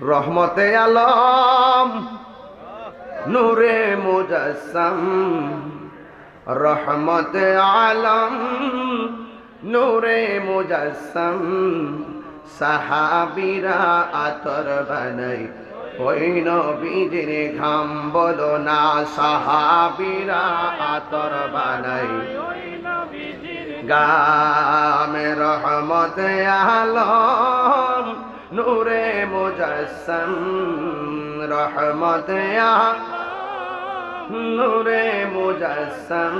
রহমতে আলম নূরে মুজাসসাম, রহমতে আলম নূরে মুজাসসাম, সাহাবীরা আতর বানাই ওই নবীজির ঘাম, বলো না সাহাবীরা আতর বানাই গামে। রহমতে আলম নূরে মুজাসসাম, রহমতে আলম নূরে মুজাসসাম,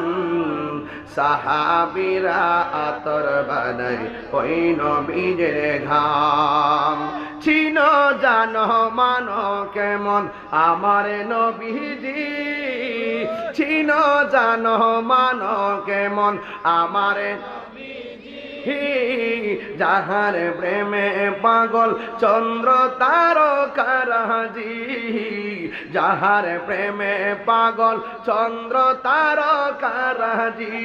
সাহাবীরা আতর বানাই ওই নবীজির ঘাম। চিনো জানো মানো কেমন আমার নবীজি, চিনো জানো মানো কেমন আমার যাহার প্রেমে পাগল চন্দ্র তারকারাজি, যাহার প্রেমে পাগল চন্দ্র তারকারাজি।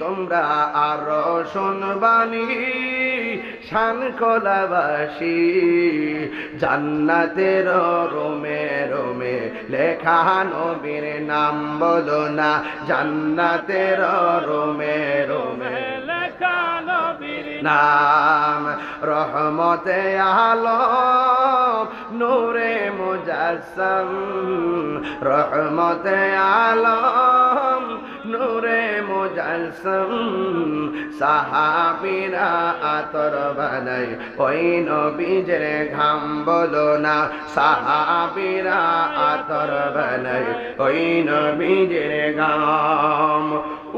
তোমরা আরো শুনবানি শান কোলাবাসী, জান্নাতের রোমে রোমে লেখা নবীর নাম, বলো না জান্নাতের রোমে রোমে নাম। রহমতে আলম নূরে মুজাসসাম, রহমতে আলম নূরে মুজাসসাম, সাহাবীরা আতর বানাই ওই নবীজির ঘাম, বলো না সাহাবীরা আতর বানাই ওই নবীজির ঘাম।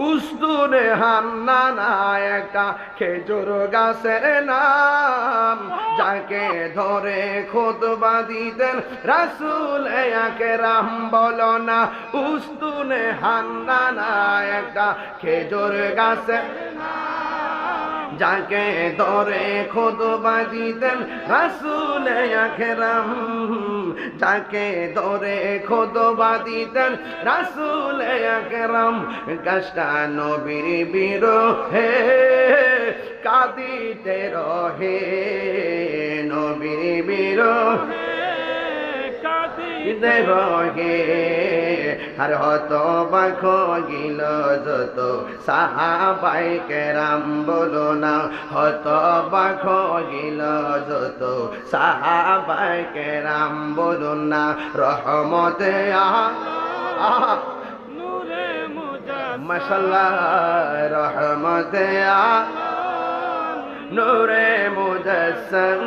উস্তুনে হান্নানা একটা খেজুর গাছের নাম, যাকে ধরে খুতবা দিতেন রাসূল আকরাম, বলো না উস্তুনে হান্নানা একটা খেজুর গাছের নাম, যাকে ধরে খুতবা দিতেন রাসূল আকরাম, যাকে ধরে খুতবা দিতেন রাসূল আকরাম। গাছটা নবীর বিরহে কাঁদিতে রহে, নবীর বিরহে কাঁদিতে রহে। আর হতবাক গিল যত সাহাবায়ে কেরাম, বলো না হতবাক গিল যত সাহাবায়ে কেরাম, বলো না রহমতে আলম নূরে মুজাসসাম, মাশাআল্লাহ রহমতে আলম নূরে মুজাসসাম,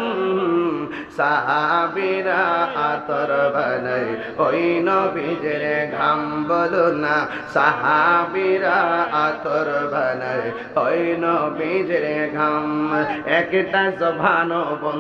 সাহাবীরা আতর বানাই ওই নবীজির ঘাম, বলো না সাহাবীরা আতর বানাই ওই নবীজির ঘাম। একটা জবানো